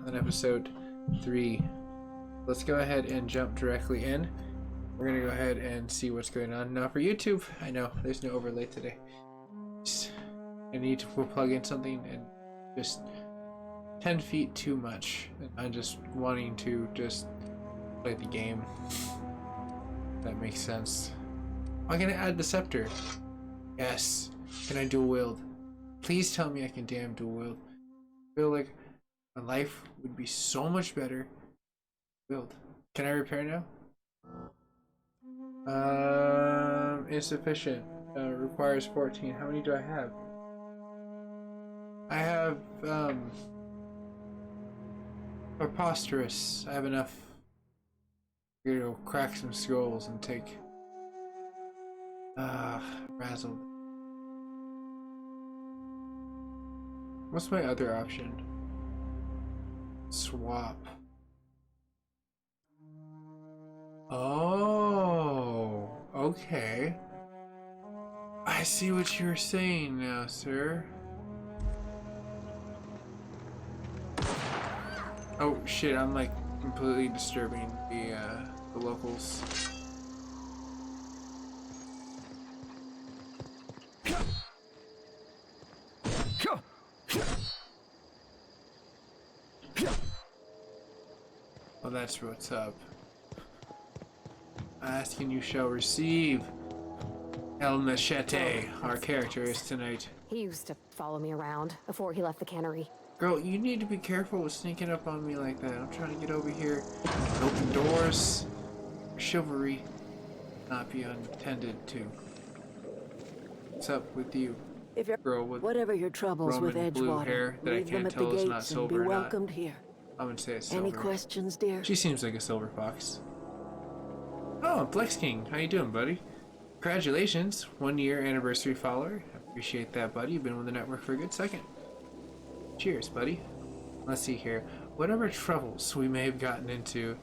on episode 3. Let's go ahead and jump directly in. We're gonna go ahead and see what's going on. Now for YouTube, I know there's no overlay today. I need to plug in something and just 10 feet too much. I'm just wanting to just play the game. That makes sense. I'm gonna add the scepter. Yes. Can I dual wield? Please tell me I can damn dual wield. I feel like my life would be so much better. Build. Can I repair now? Insufficient. Requires 14. How many do I have? I have preposterous. I have enough. I'm gonna go crack some skulls and take razzle. What's my other option? Swap. Oh, okay. I see what you're saying now, sir. Oh shit, I'm like completely disturbing the locals. Oh, that's what's up. Ask and you shall receive. El Machete, our character is tonight. He used to follow me around before he left the cannery. Girl, you need to be careful with sneaking up on me like that. I'm trying to get over here, open doors. Chivalry not be untended to. What's up with you? If you're girl with whatever your troubles Roman with blue Edgewater, hair that I leave them can't at the tell is not gates and silver be or not. welcomed here. I would say it's silver. Any questions, dear? She seems like a silver fox. Oh, Flex King, how you doing, buddy? Congratulations, 1 year anniversary follower. I appreciate that, buddy. You've been with the network for a good second. Cheers, buddy. Let's see here. Whatever troubles we may have gotten into.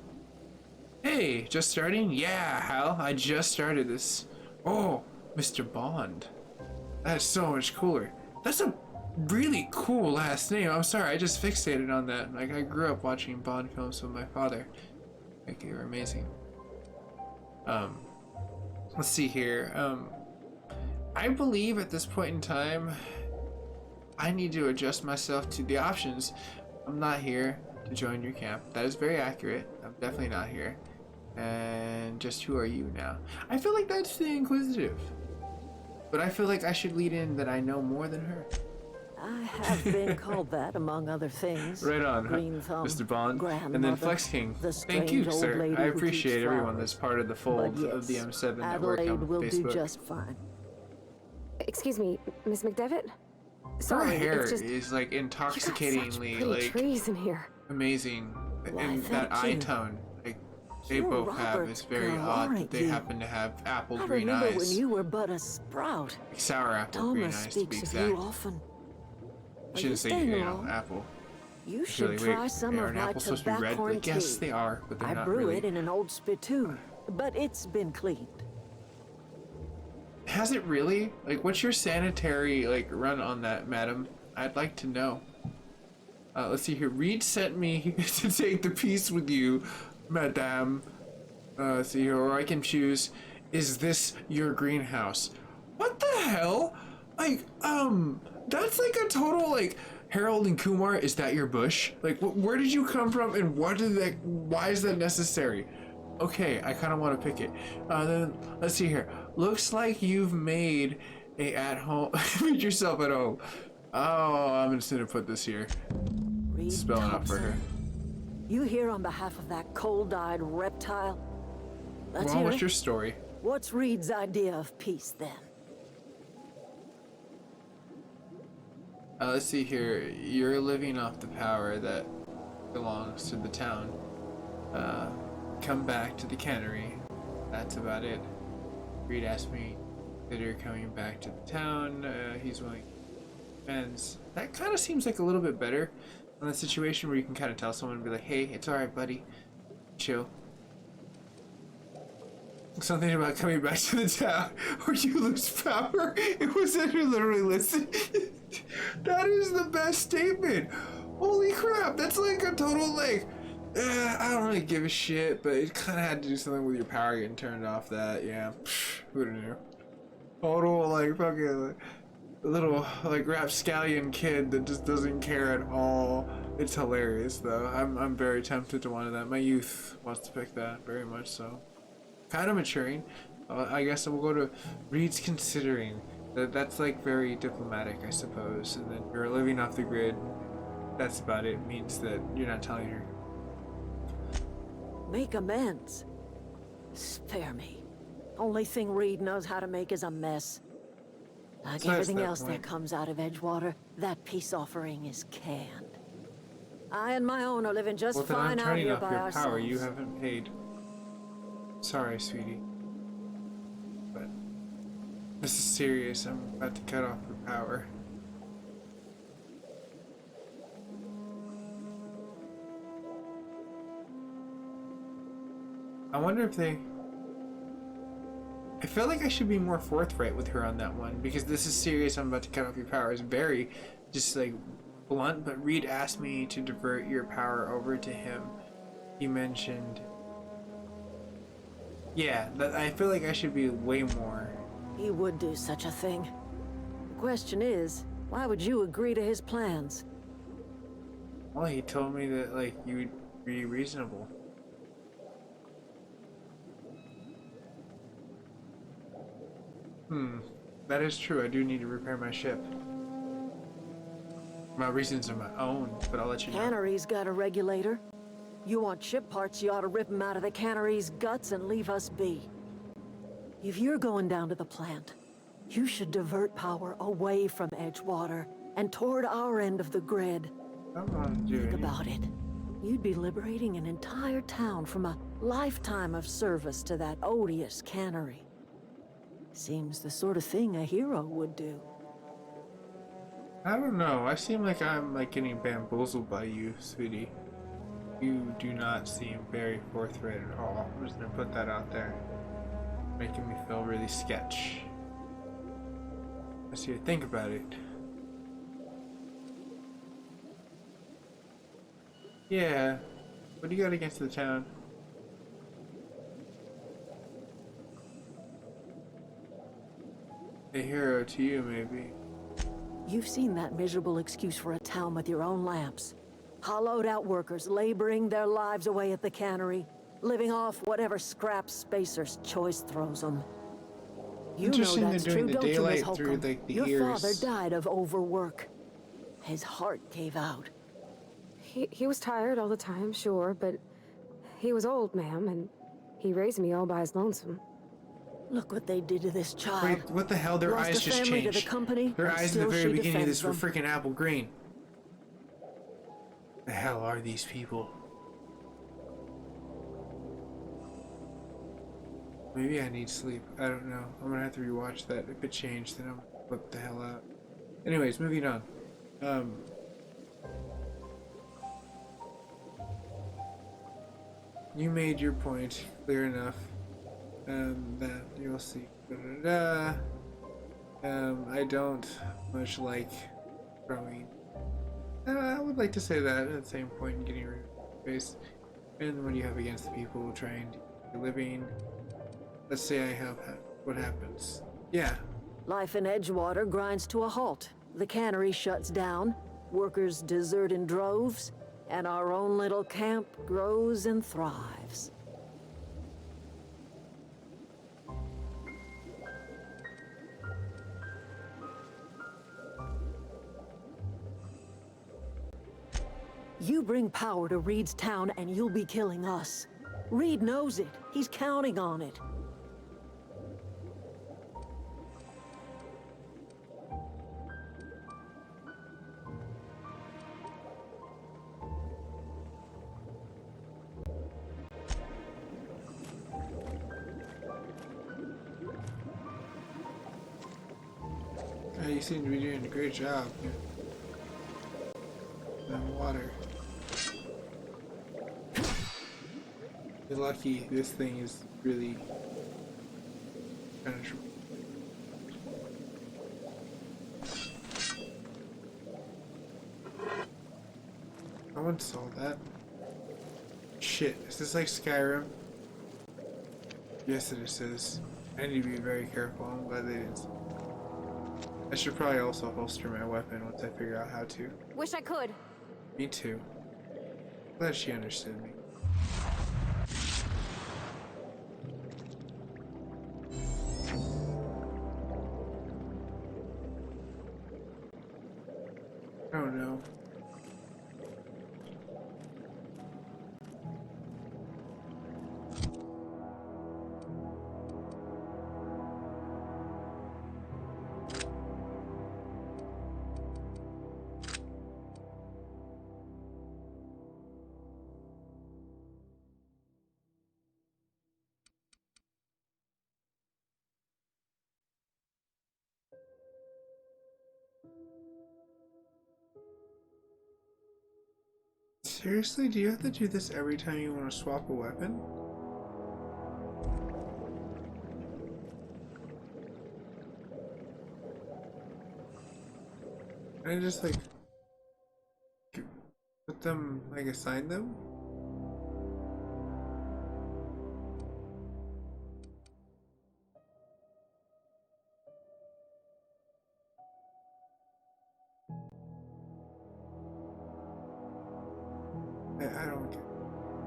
Hey, just starting? Yeah, Hal, I just started this. Oh, Mr. Bond. That's so much cooler. That's a really cool last name. I'm sorry, I just fixated on that. Like, I grew up watching Bond films with my father. Like, they were amazing. Let's see here. I believe at this point in time, I need to adjust myself to the options. I'm not here to join your camp. That is very accurate. I'm definitely not here. And just who are you now? I feel like that's the inquisitive. But I feel like I should lead in that I know more than her. I have been called that, among other things. Right on, Green Thumb, Mr. Bond. And then Flex King. Thank you, sir. I appreciate everyone that's part of the fold of the M7 network Adelaide on will Facebook. do just fine. Excuse me, Miss McDevitt? Her Sorry, hair it's just, is like you got intoxicatingly such pretty like trees in here. amazing. Why, And that thank eye you. tone, like they You're both have, Robert's is very girl, odd that aren't they you? happen to have apple I green remember eyes. when you were but a sprout. Like sour apple green Thomas eyes to be speaks of exact. you often. I shouldn't say, you know, apple. You It's should really try weird. some of Are my apples supposed to be red? tobacco Like, yes, they are, but they're I not brew really. it in an old spittoon, but it's been cleaned. Has it really? Like, what's your sanitary like run on that, madam? I'd like to know. Let's see here. Reed sent me to take the piece with you, madame. Let's see here. Or I can choose. Is this your greenhouse? What the hell? Like, that's like a total like. Harold and Kumar, is that your bush? Like, where did you come from, and what did that? Why is that necessary? Okay, I kind of want to pick it. Then let's see here. Looks like you've made a at-home. Made yourself at home. Oh, I'm just gonna put this here. Reed Spelling up for her. Thompson, you here on behalf of that cold-eyed reptile? Let's Well, hear what's it. your story? What's Reed's idea of peace then? Let's see here. You're living off the power that belongs to the town. Come back to the cannery. That's about it. Reed asked me that you're coming back to the town. He's willing to fence. That kind of seems like a little bit better in that situation where you can kind of tell someone and be like, hey, it's alright, buddy. Chill. Something about coming back to the town or you lose power. It was literally listed. That is the best statement. Holy crap, that's like a total like, I don't really give a shit, but it kind of had to do something with your power getting turned off. That, yeah, who'da knew? Total like fucking like, little like rapscallion kid that just doesn't care at all. It's hilarious though. I'm very tempted to want that. My youth wants to pick that very much so. Kind of maturing. I guess we'll go to Reed's considering. That's like very diplomatic, I suppose. And then you're living off the grid. That's about it. It means that you're not telling her. Make amends. Spare me. Only thing Reed knows how to make is a mess. Like everything else that comes out of Edgewater, that peace offering is canned. I and my own are living just fine out here by ourselves. Well, then I'm turning off your power. You haven't paid. Sorry, sweetie. But this is serious. I'm about to cut off your power. I wonder if they... I feel like I should be more forthright with her on that one, because this is serious. I'm about to cut off your power. It's very just like blunt, but Reed asked me to divert your power over to him. He mentioned... Yeah, I feel like I should be way more. He would do such a thing. The question is, why would you agree to his plans? Well, he told me that, like, you would be reasonable. That is true. I do need to repair my ship. My reasons are my own, but I'll let you know. Cannery's got a regulator. You want ship parts, you ought to rip them out of the cannery's guts and leave us be. If you're going down to the plant, you should divert power away from Edgewater and toward our end of the grid. Think about it. You'd be liberating an entire town from a lifetime of service to that odious cannery. Seems the sort of thing a hero would do. I don't know. I seem like I'm like getting bamboozled by you, sweetie. You do not seem very forthright at all. I'm just gonna put that out there. Making me feel really sketch. Let's see, think about it. Yeah. What do you got against the town? A hero to you, maybe. You've seen that miserable excuse for a town with your own lamps. Hollowed out workers laboring their lives away at the cannery, living off whatever scrap Spacer's choice throws them. You know that's true, don't you, Miss Holcomb? Your father died of overwork. His heart gave out. He was tired all the time, sure, but he was old, ma'am, and he raised me all by his lonesome. Look what they did to this child. Wait, what the hell? Their eyes just changed. Their eyes in the very beginning of this were freaking apple green. The hell are these people? Maybe I need sleep. I don't know. I'm gonna have to rewatch that. If it changed, then I'm gonna flip the hell out. Anyways, moving on. You made your point clear enough. That you'll see. I don't much like growing. I would like to say that at the same point in getting rid of face. And what do you have against the people trying to living? Let's say I have what happens. Yeah. Life in Edgewater grinds to a halt. The cannery shuts down, workers desert in droves, and our own little camp grows and thrives. You bring power to Reed's town and you'll be killing us. Reed knows it. He's counting on it. You seem to be doing a great job. Water. You're lucky this thing is really penetrable. install that. Shit, is this like Skyrim? Yes, it is. I need to be very careful. I'm glad they didn't. I should probably also holster my weapon once I figure out how to. Wish I could. Me too. Glad she understood me. Oh no. Seriously, do you have to do this every time you want to swap a weapon? Can I just like put them, like assign them? I don't get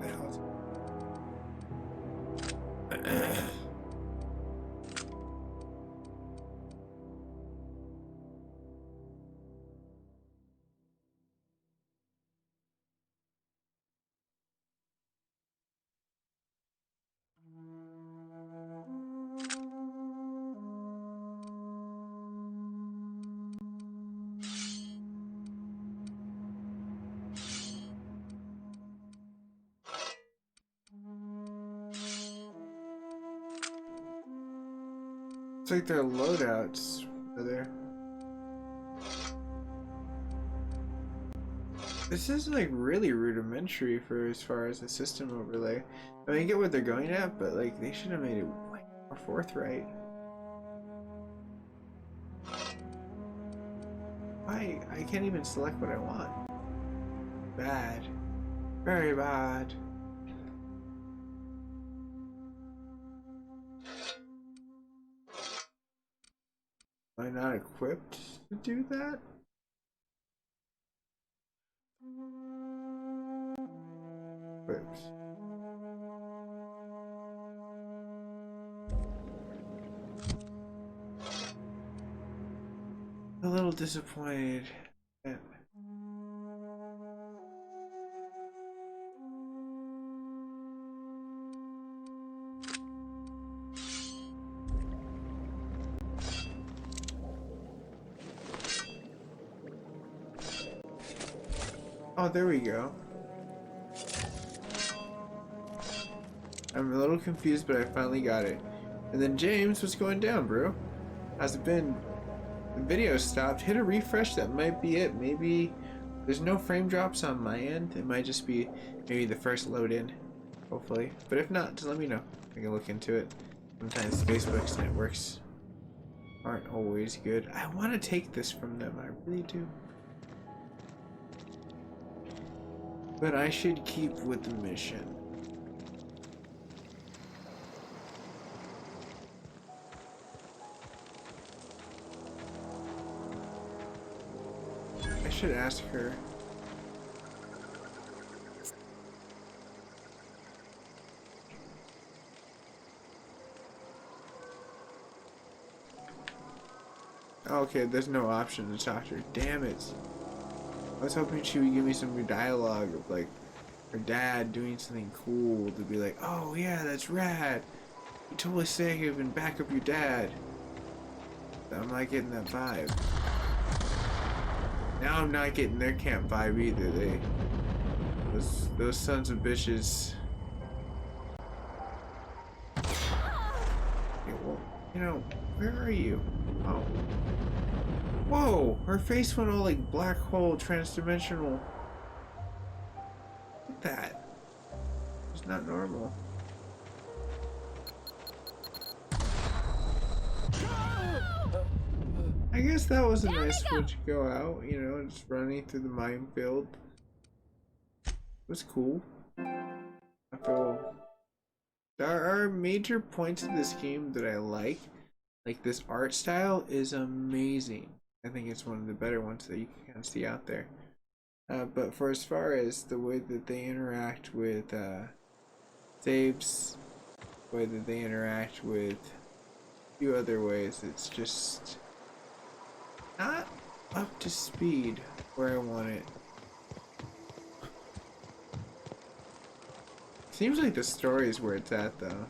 the hell. It's like their loadouts are there. This is like really rudimentary for as far as the system overlay. I mean, I get what they're going at, but like they should have made it way more forthright. I can't even select what I want. Bad. Very bad. Am I not equipped to do that? Equipped. A little disappointed. Yeah. Oh, there we go. I'm a little confused, but I finally got it. And then James, what's going down, bro? How's it been? The video stopped. Hit a refresh. That might be it. Maybe there's no frame drops on my end. It might just be maybe the first load in. Hopefully. But if not, just let me know. I can look into it. Sometimes Facebook's networks aren't always good. I want to take this from them. I really do. But I should keep with the mission. I should ask her. Okay, there's no option to talk to her. Damn it. I was hoping she would give me some dialogue of like her dad doing something cool to be like, oh yeah, that's rad. You totally say it and back up your dad. I'm not getting that vibe. Now I'm not getting their camp vibe either. Those sons of bitches. Yeah, well, you know, where are you? Oh. Whoa! Her face went all like black hole, transdimensional. Look at that. It's not normal. I guess that was a nice way to go out, you know, just running through the minefield. was cool. I feel there are major points of this game that I like. Like this art style is amazing. I think it's one of the better ones that you can kind of see out there. But for as far as the way that they interact with saves, the way that they interact with a few other ways, it's just not up to speed where I want it. Seems like the story is where it's at though.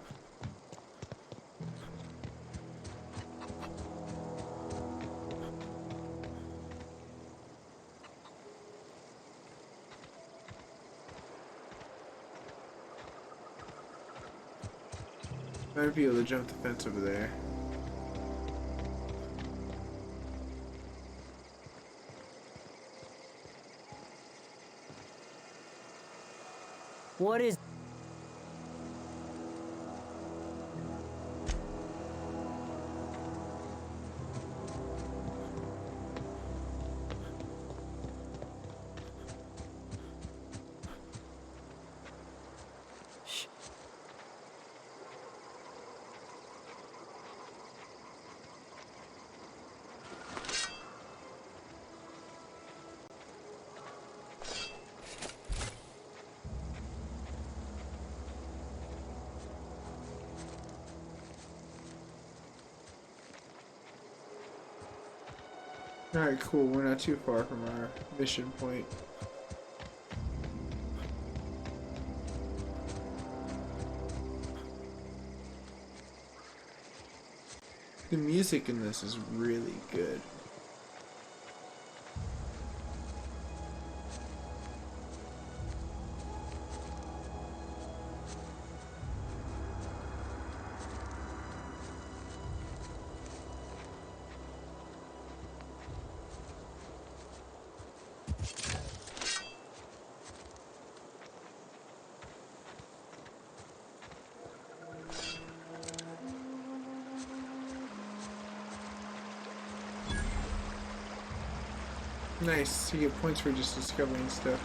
Might be able to jump the fence over there. What is... Alright, cool. We're not too far from our mission point. The music in this is really good. Nice, you get points for just discovering stuff.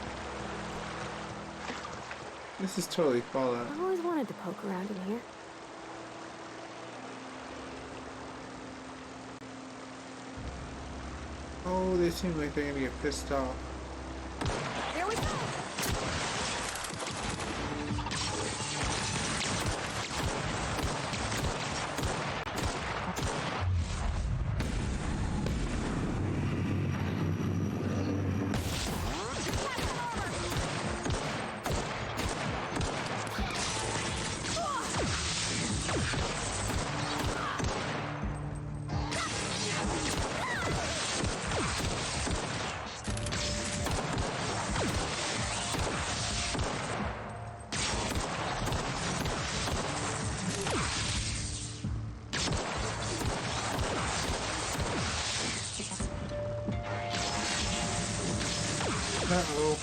This is totally Fallout. I've always wanted to poke around in here. Oh, they seem like they're gonna get pissed off. Here we go! Uh-oh.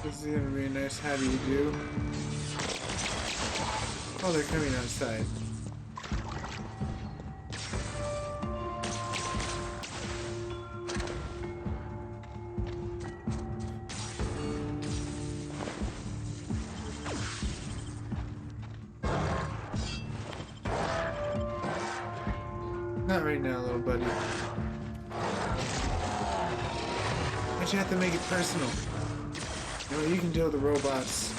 This is gonna be a nice how do you do. Oh, they're coming outside. Not right now, little buddy. But you have to make it personal. You know, you can deal with the robots.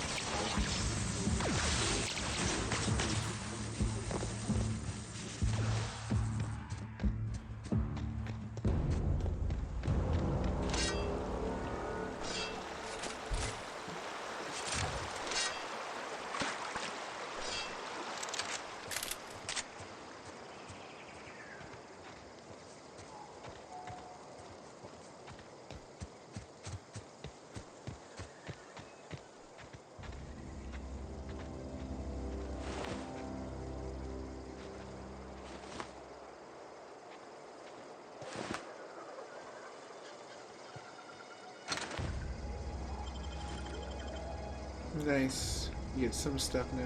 Nice. You get some stuff now.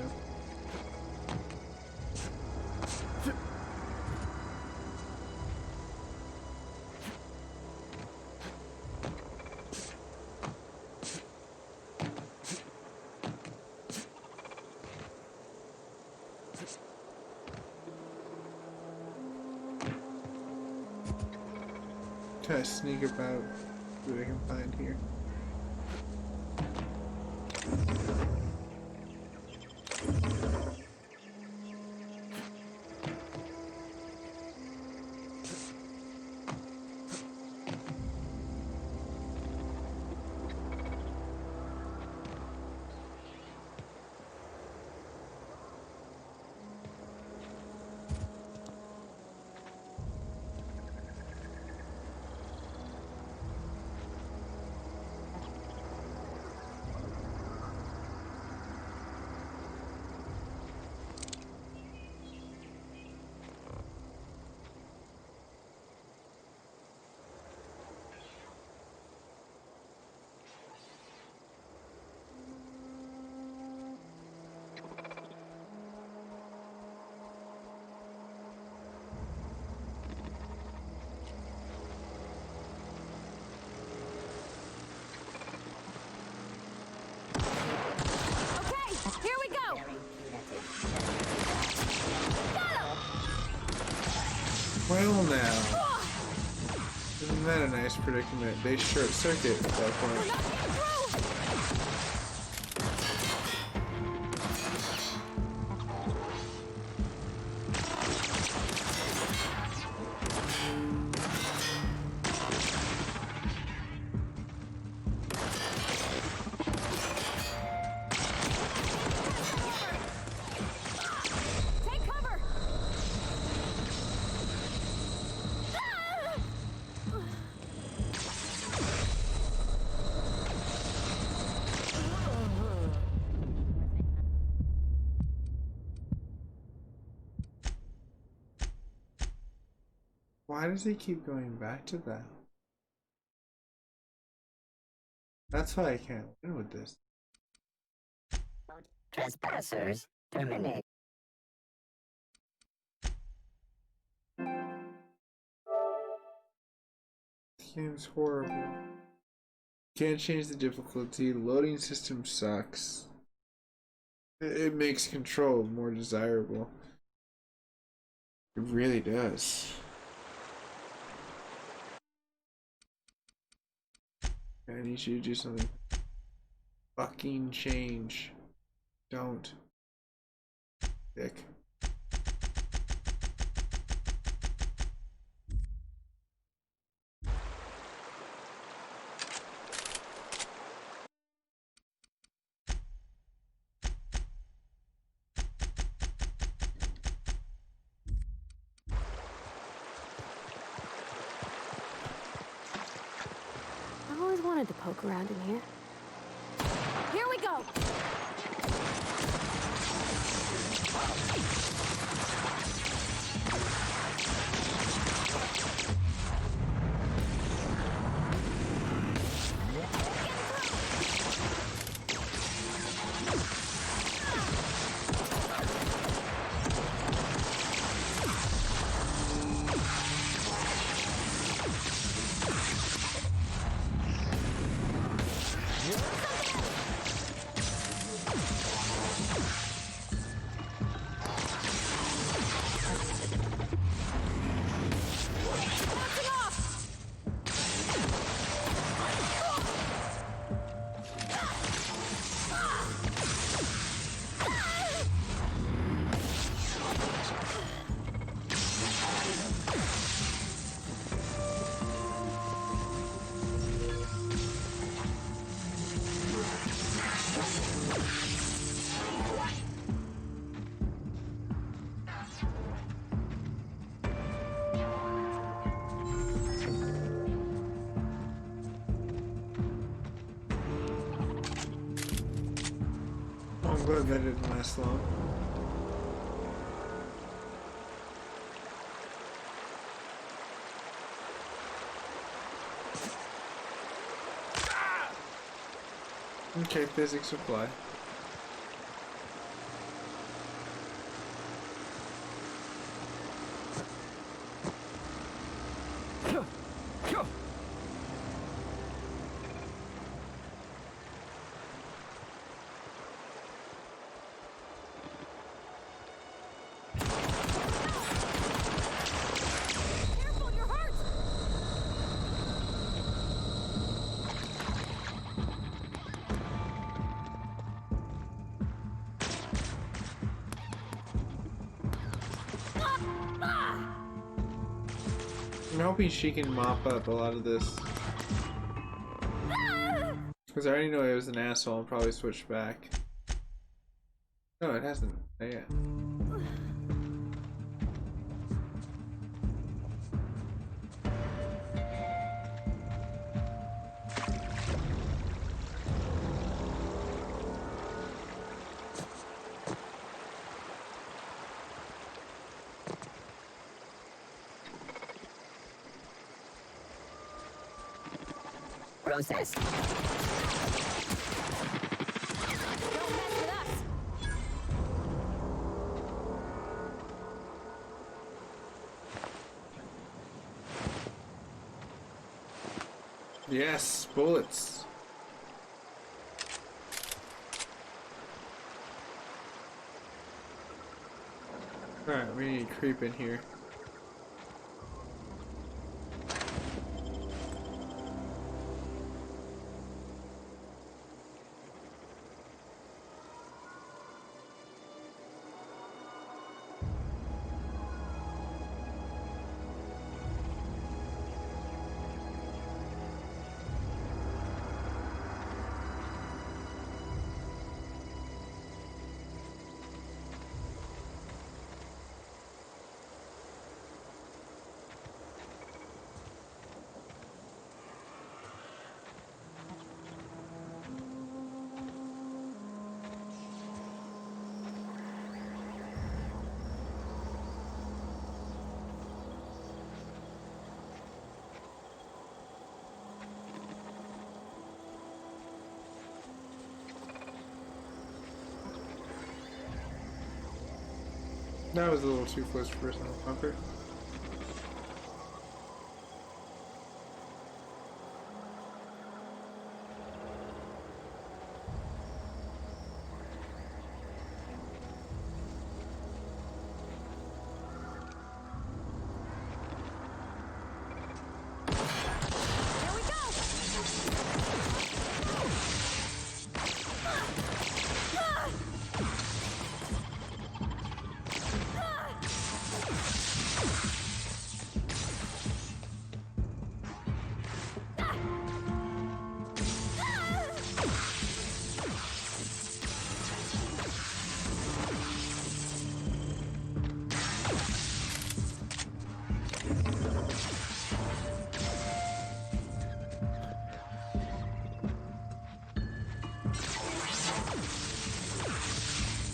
kind of sneak about, see what I can find here. Well now, isn't that a nice predicament? They short circuit at that point. Why does he keep going back to that? That's why I can't win with this. Trespassers terminate. This game's horrible. Can't change the difficulty. Loading system sucks. It makes control more desirable. It really does. I need you to do something. Fucking change. Don't. Dick. I always wanted to poke around in here. Here we go! I'm glad that didn't last long. Okay, physics apply. hoping she can mop up a lot of this. Because I already know it was an asshole and probably switched back. No, it hasn't. Yeah. Process. Don't mess with us. Yes, bullets. Alright, we need to creep in here. That was a little too close for personal comfort. Here we go.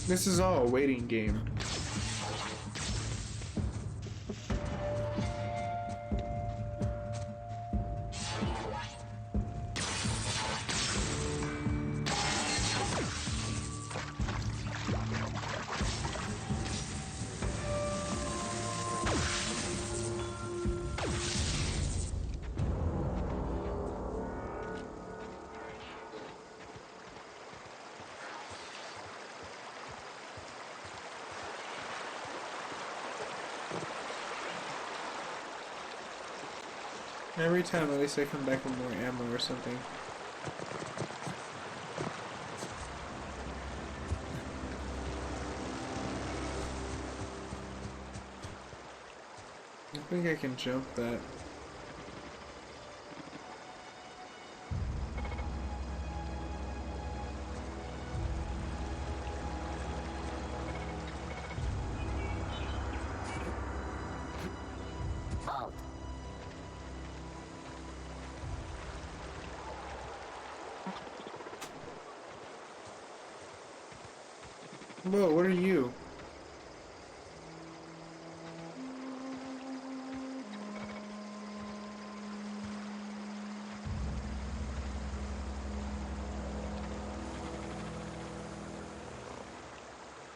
This is all a waiting game. Every time at least I come back with more ammo or something. I think I can jump that. Halt. Whoa, what are you?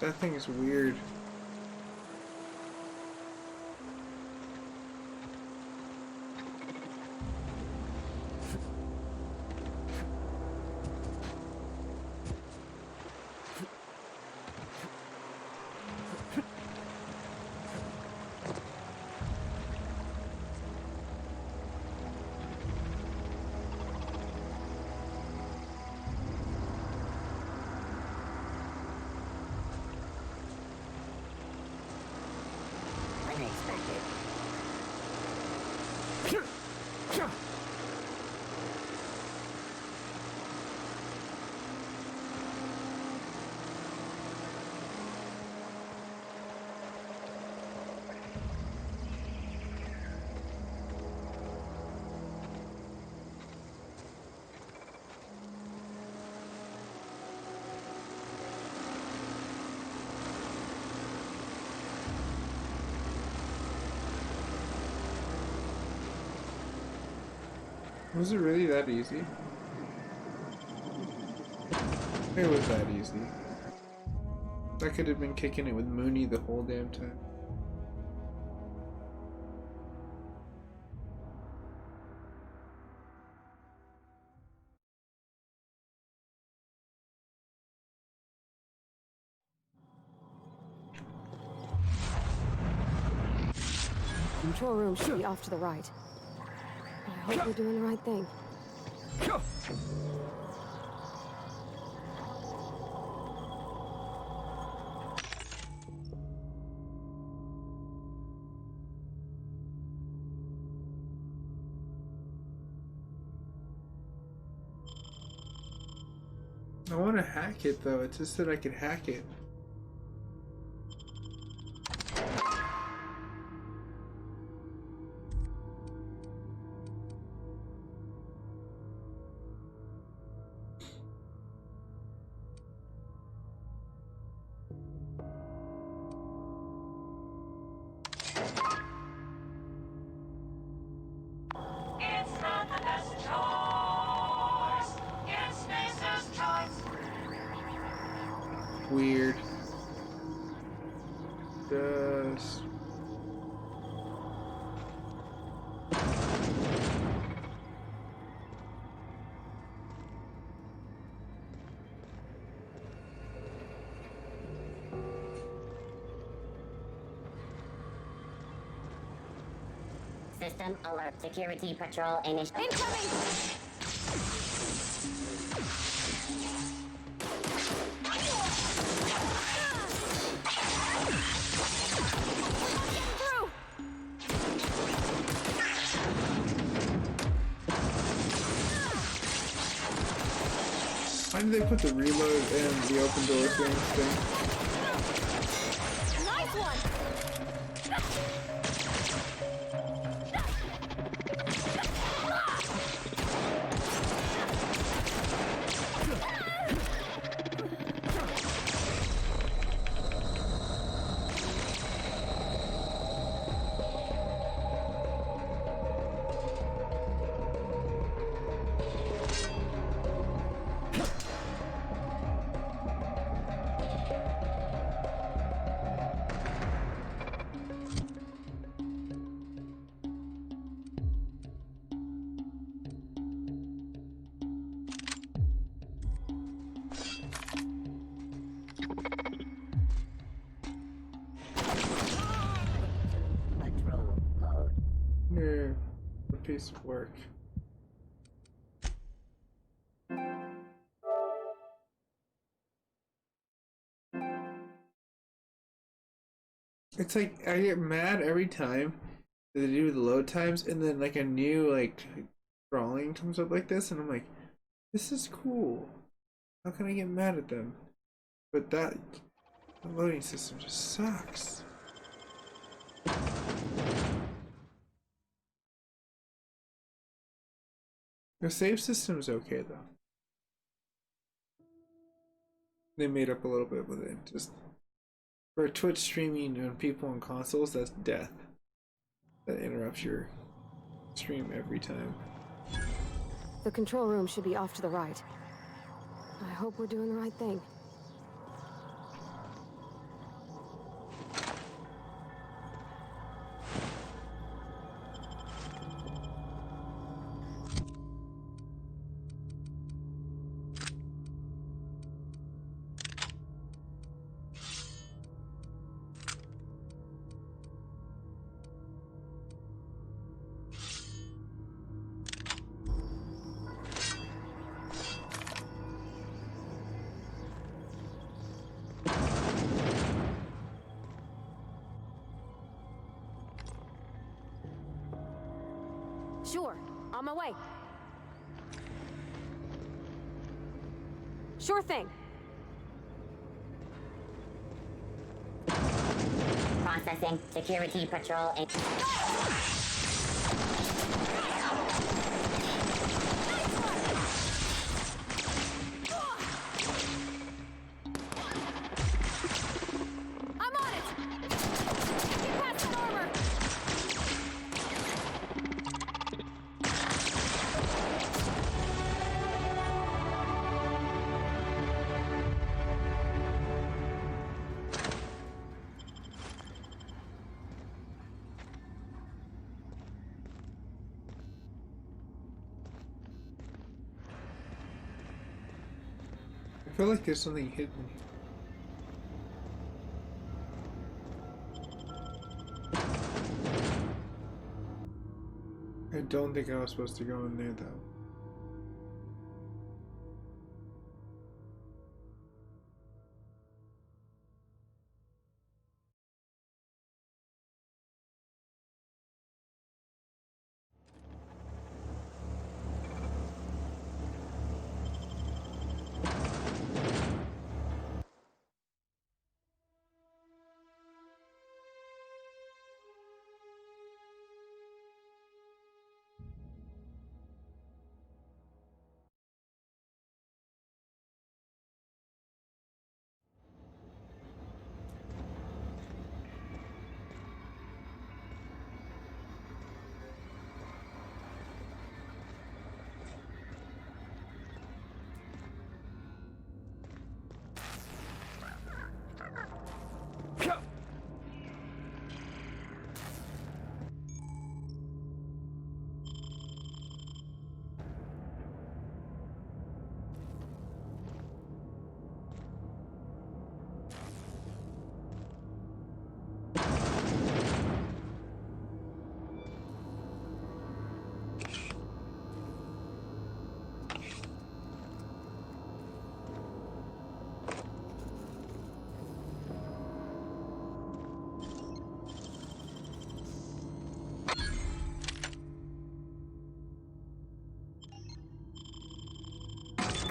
That thing is weird. Was it really that easy? It was that easy. I could have been kicking it with Mooney the whole damn time. Control room should be off to the right. I hope we're doing the right thing. I want to hack it though. It just said I could hack it. Weird. Just... System alert. Security patrol initiated. Incoming! Why did they put the reload and the open door thing? Nice one! Patrol mode. Yeah, a piece of work. It's like I get mad every time that they do the load times, and then like a new like drawing comes up like this, and I'm like, this is cool. How can I get mad at them? But that the loading system just sucks. The save system's okay though. They made up a little bit with it. Just for Twitch streaming and people on consoles, that's death. That interrupts your stream every time. The control room should be off to the right. I hope we're doing the right thing. Sure, on my way. Sure thing. Processing. Security patrol. I'm on it! Get past that armor! feel like there's something hidden. I don't think I was supposed to go in there though.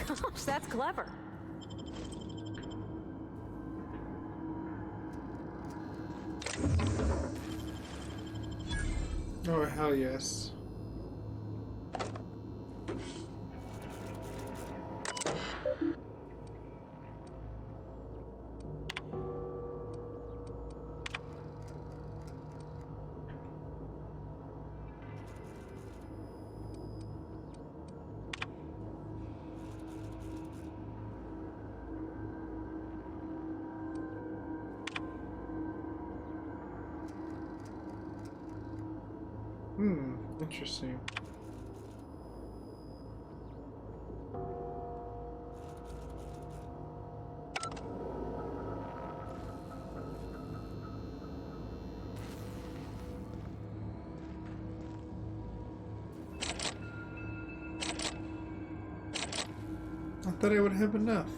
Gosh, that's clever. Oh, hell yes. Interesting. I thought I would have enough.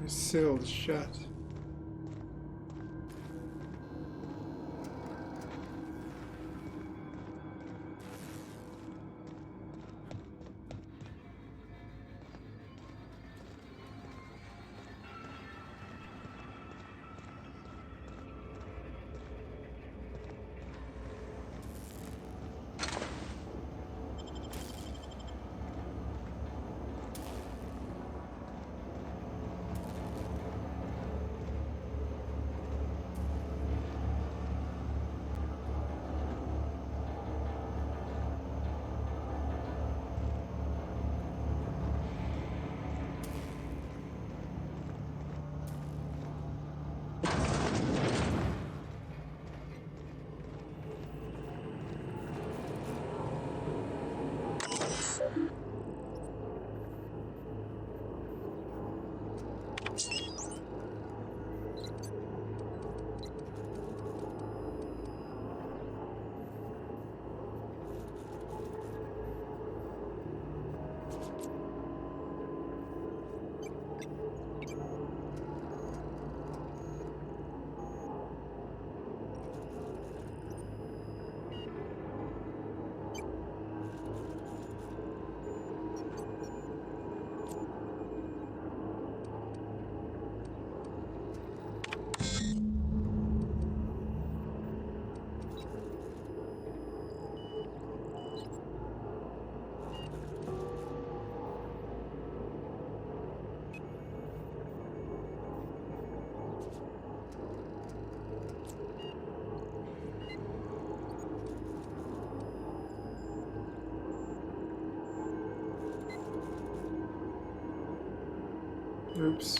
It's sealed shut. Oops.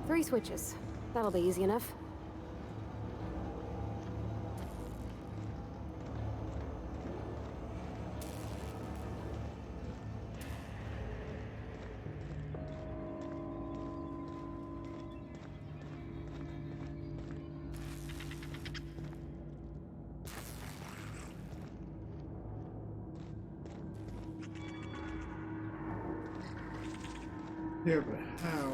Three switches. That'll be easy enough. Yeah, but how?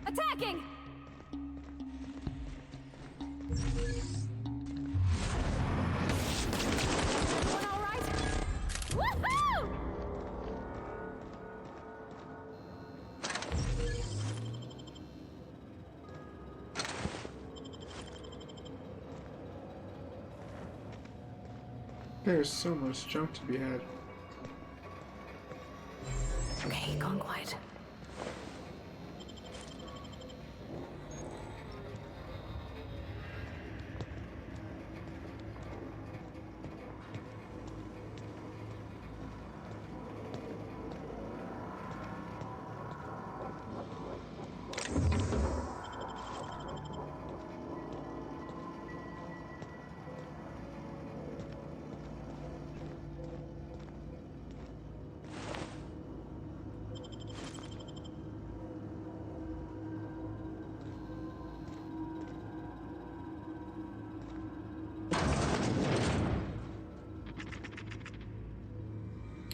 Attacking! Everyone all right? Woohoo! There's so much junk to be had. Okay, gone quiet.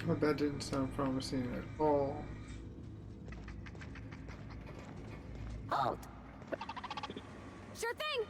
Well, that didn't sound promising at all. Halt. Sure thing!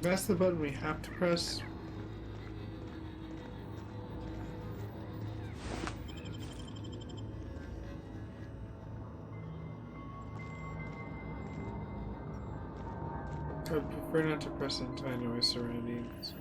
That's the button we have to press. I prefer not to press it until I know my surroundings.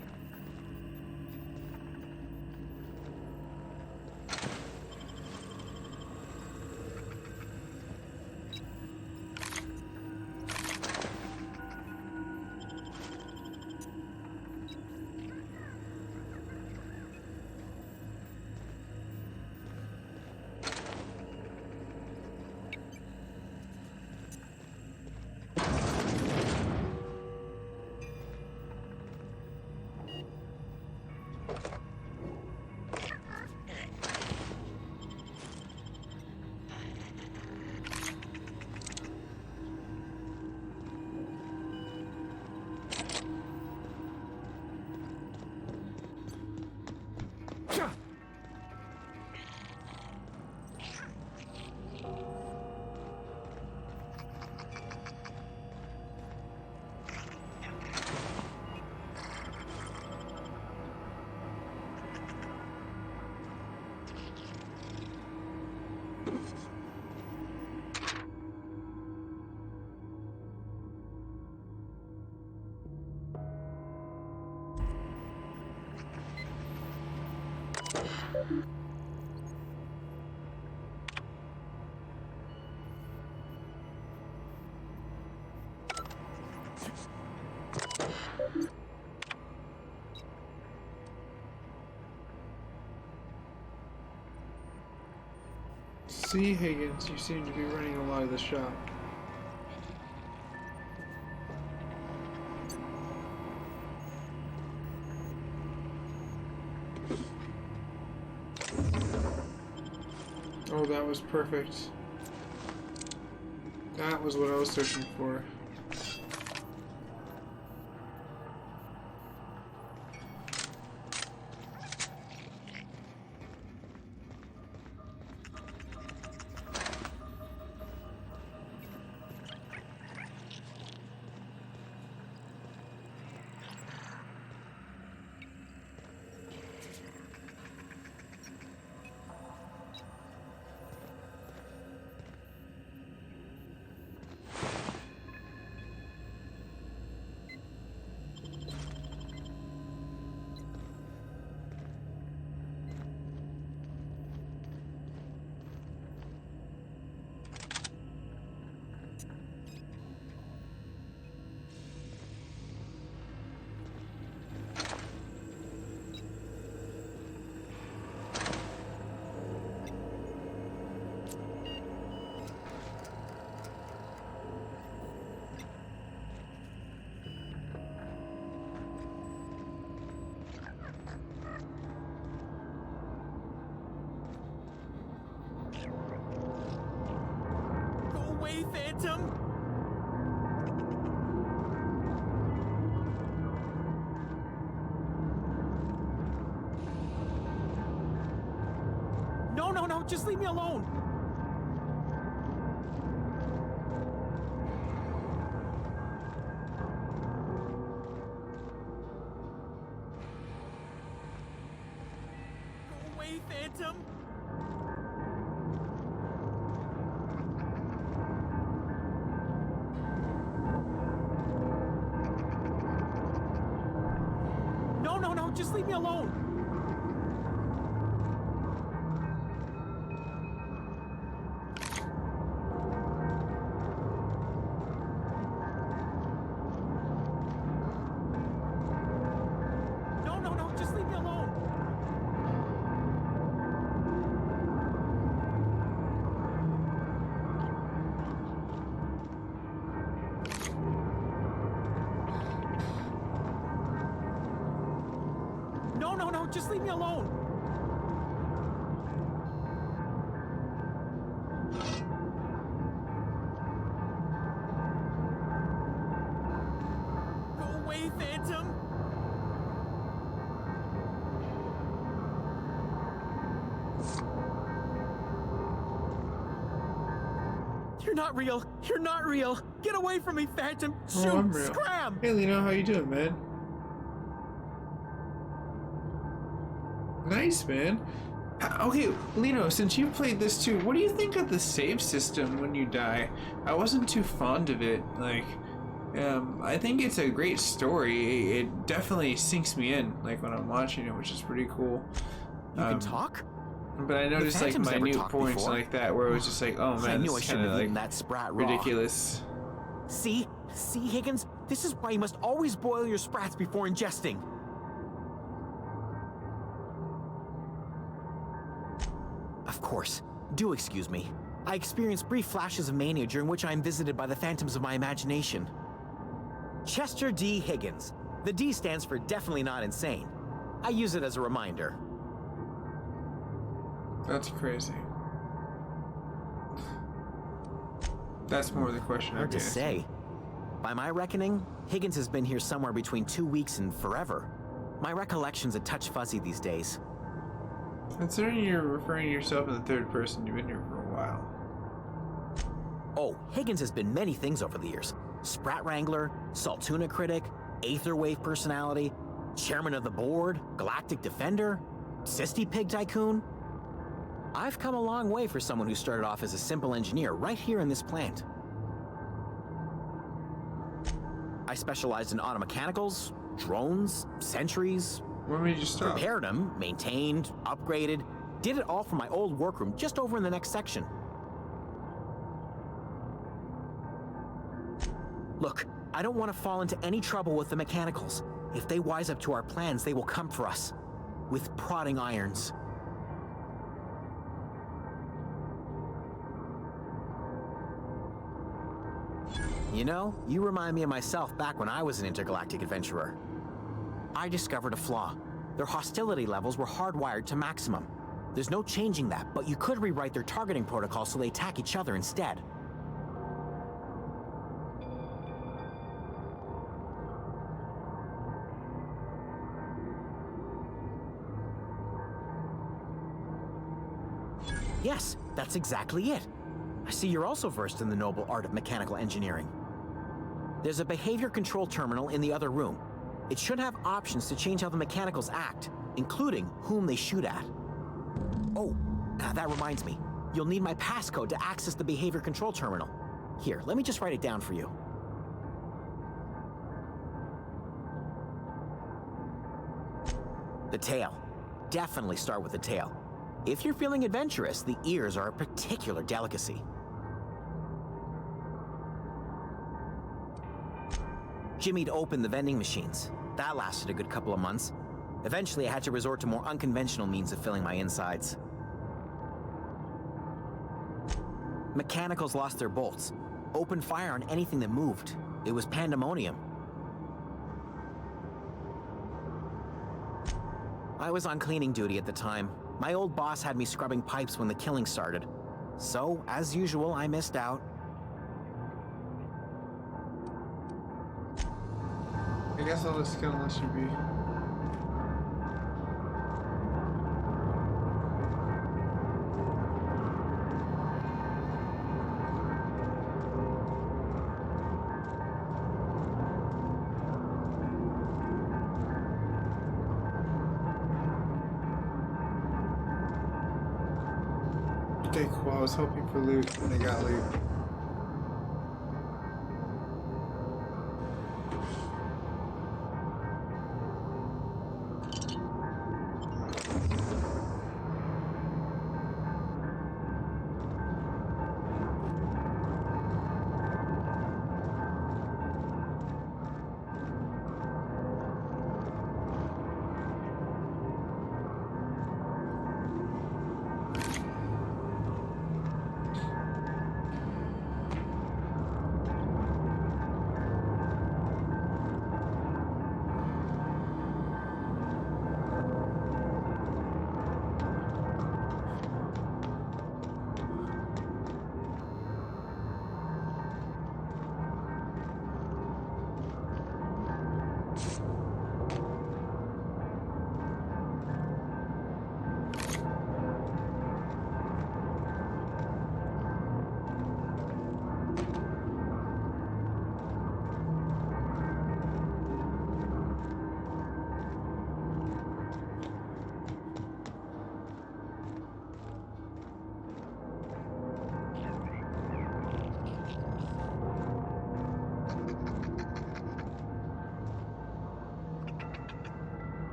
See, Higgins, you seem to be running a lot of the shop. Oh, that was perfect. That was what I was searching for. Phantom? No, just leave me alone. Go away, Phantom. No, just leave me alone. No, just leave me alone. No, just leave me alone. Go away, Phantom. You're not real. You're not real. Get away from me, Phantom. Shoot, Oh, I'm real. scram. Hey, Lino, how you doing, man? Nice, man. Okay, Lino, since you played this too, what do you think of the save system when you die? I wasn't too fond of it. Like, I think it's a great story. It definitely sinks me in, like when I'm watching it, which is pretty cool. You can talk? But I noticed like Phantom's never minute talked points before. like that, where it was just like, oh I man, knew I this is shouldn't kind have of eaten like that sprat raw. ridiculous. See, Higgins? This is why you must always boil your sprats before ingesting. Of course. Do excuse me. I experience brief flashes of mania during which I am visited by the phantoms of my imagination. Chester D. Higgins. The D stands for definitely not insane. I use it as a reminder. That's crazy. That's more the question. Hard to say. By my reckoning, Higgins has been here somewhere between 2 weeks and forever. My recollection's a touch fuzzy these days. Considering you're referring to yourself in the third person, you've been here for a while. Oh, Higgins has been many things over the years. Sprat Wrangler, Saltuna Critic, Aetherwave Personality, Chairman of the Board, Galactic Defender, Sisty Pig Tycoon. I've come a long way for someone who started off as a simple engineer right here in this plant. I specialized in automechanicals, drones, sentries. When made you stop? Repaired them, maintained, upgraded, did it all from my old workroom just over in the next section. Look, I don't want to fall into any trouble with the mechanicals. If they wise up to our plans, they will come for us. With prodding irons. You know, you remind me of myself back when I was an intergalactic adventurer. I discovered a flaw. Their hostility levels were hardwired to maximum. There's no changing that, but you could rewrite their targeting protocol so they attack each other instead. Yes, that's exactly it. I see you're also versed in the noble art of mechanical engineering. There's a behavior control terminal in the other room. It should have options to change how the mechanicals act, including whom they shoot at. Oh, that reminds me. You'll need my passcode to access the behavior control terminal. Here, let me just write it down for you. The tail. Definitely start with the tail. If you're feeling adventurous, the ears are a particular delicacy. Jimmy'd opened the vending machines. That lasted a good couple of months. Eventually, I had to resort to more unconventional means of filling my insides. Mechanicals lost their bolts. Opened fire on anything that moved. It was pandemonium. I was on cleaning duty at the time. My old boss had me scrubbing pipes when the killing started. So, as usual, I missed out. I guess I'll just kill unless you be. Okay, cool. I was hoping for loot and I got loot.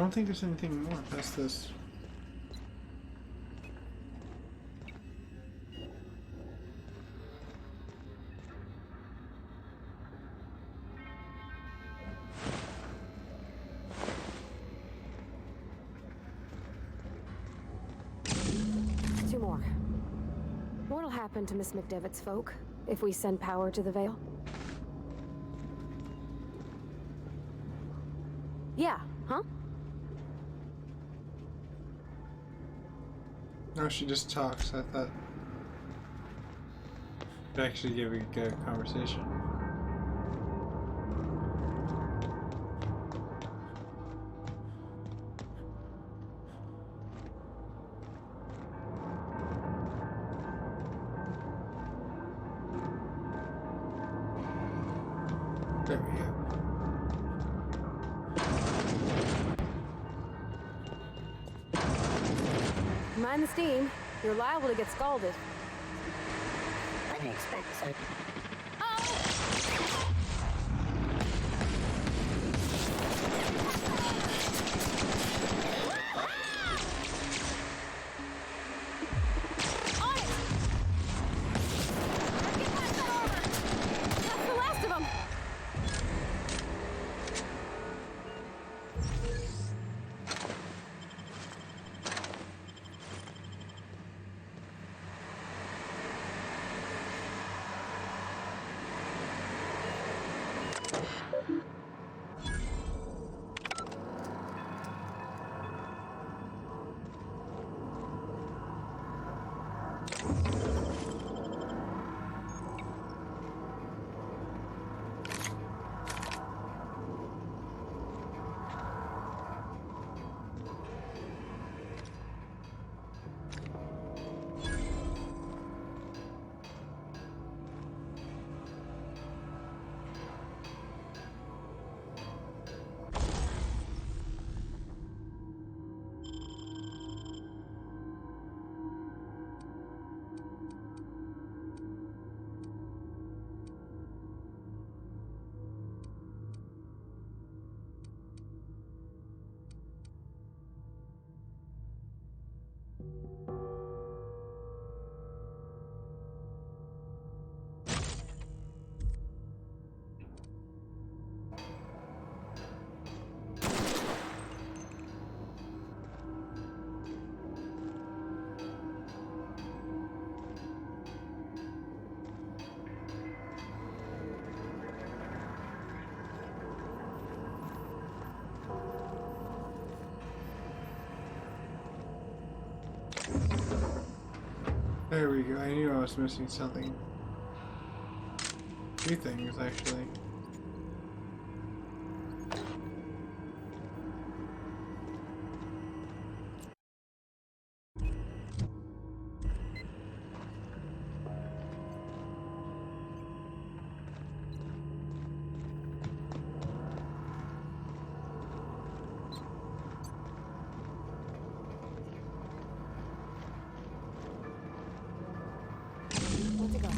don't think there's anything more past this. Two more. What'll happen to Miss McDevitt's folk if we send power to the Veil? Yeah, huh? No, she just talks. I thought it actually gave a good conversation. There we go. Mind the steam. You're liable to get scalded. I didn't expect so. On it! Get past that armor! That's the last of them! There we go. I knew I was missing something. Two things, actually. What's it go?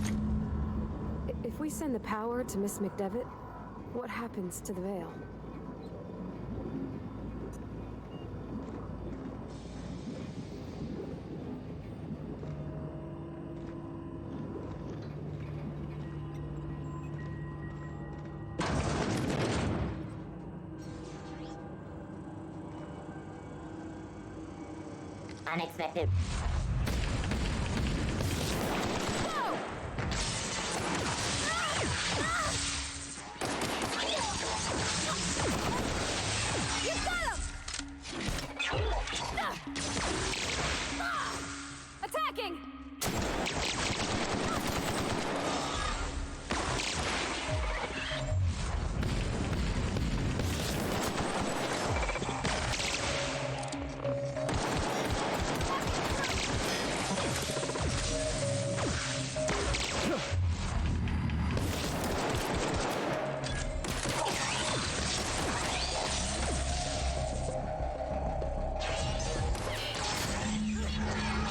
If we send the power to Miss McDevitt, what happens to the Veil? Unexpected. Attacking!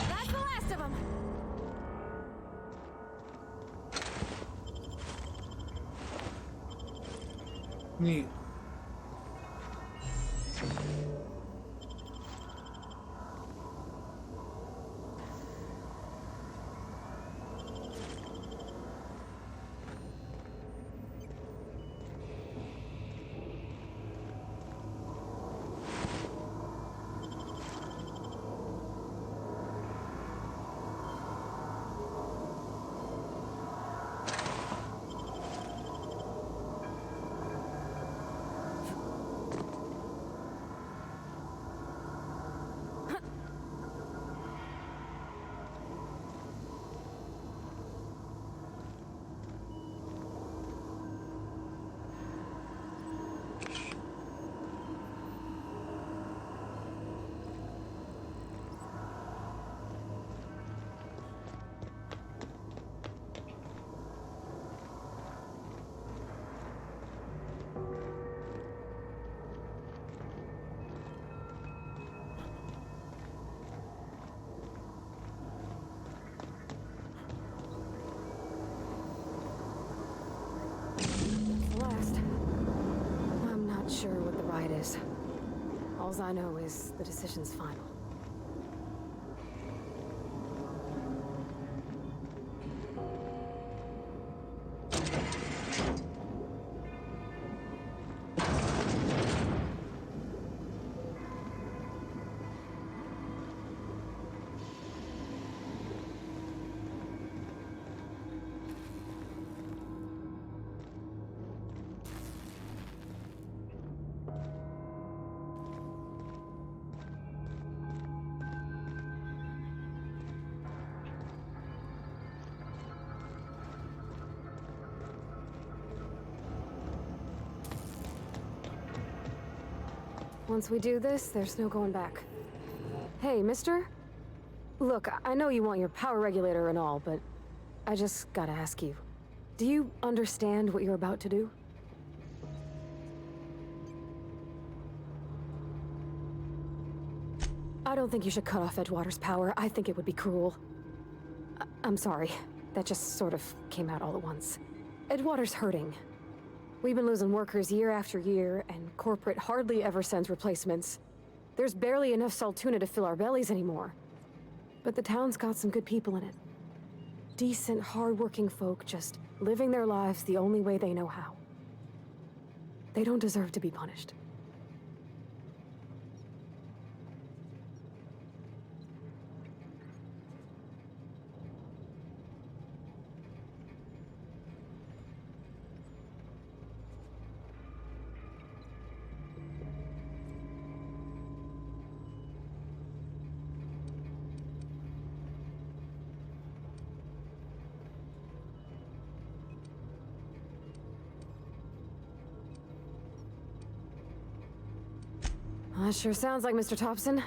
That's the last of them! Neat. Alls I know is the decision's final. Once we do this, there's no going back. Hey, mister? Look, I know you want your power regulator and all, but I just gotta ask you. Do you understand what you're about to do? I don't think you should cut off Edgewater's power. I think it would be cruel. I'm sorry. That just sort of came out all at once. Edgewater's hurting. We've been losing workers year after year, and corporate hardly ever sends replacements. There's barely enough Saltuna to fill our bellies anymore. But the town's got some good people in it. Decent, hard-working folk just living their lives the only way they know how. They don't deserve to be punished. That sure sounds like Mr. Thompson.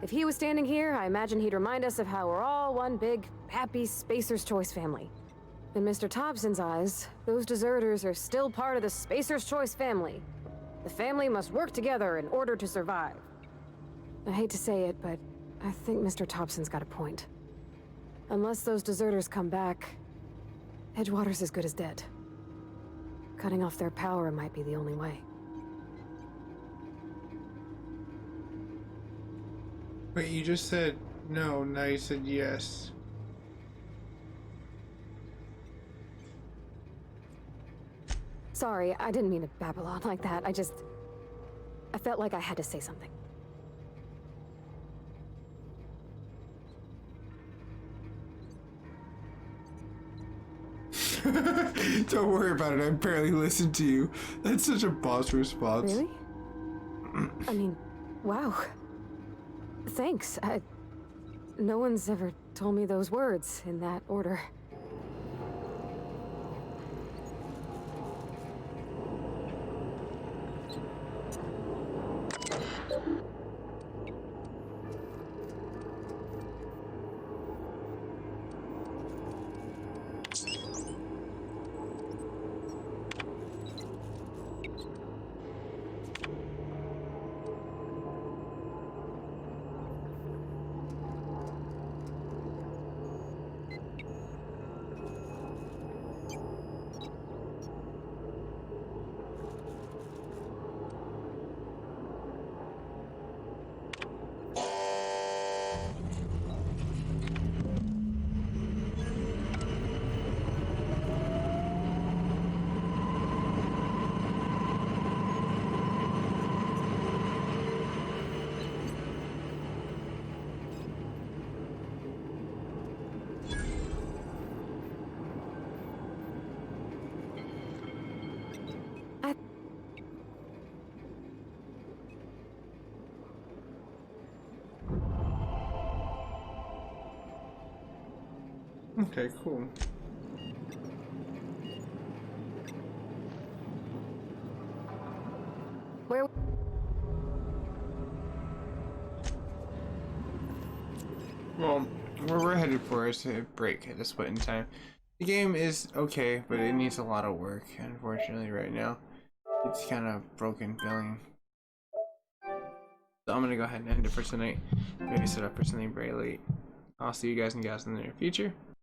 If he was standing here, I imagine he'd remind us of how we're all one big, happy Spacer's Choice family. In Mr. Thompson's eyes, those deserters are still part of the Spacer's Choice family. The family must work together in order to survive. I hate to say it, but I think Mr. Thompson's got a point. Unless those deserters come back, Edgewater's as good as dead. Cutting off their power might be the only way. Wait, you just said no, now you said yes. Sorry, I didn't mean to babble on like that. I felt like I had to say something. Don't worry about it, I barely listened to you. That's such a boss response. Really? I mean, wow. Thanks. No one's ever told me those words in that order. Okay, cool. Where? Well, where we're headed for is a break at this point in time. The game is okay, but it needs a lot of work, unfortunately, right now. It's kind of broken feeling. So I'm gonna go ahead and end it for tonight. Maybe set up for something very late. I'll see you guys and gals in the near future.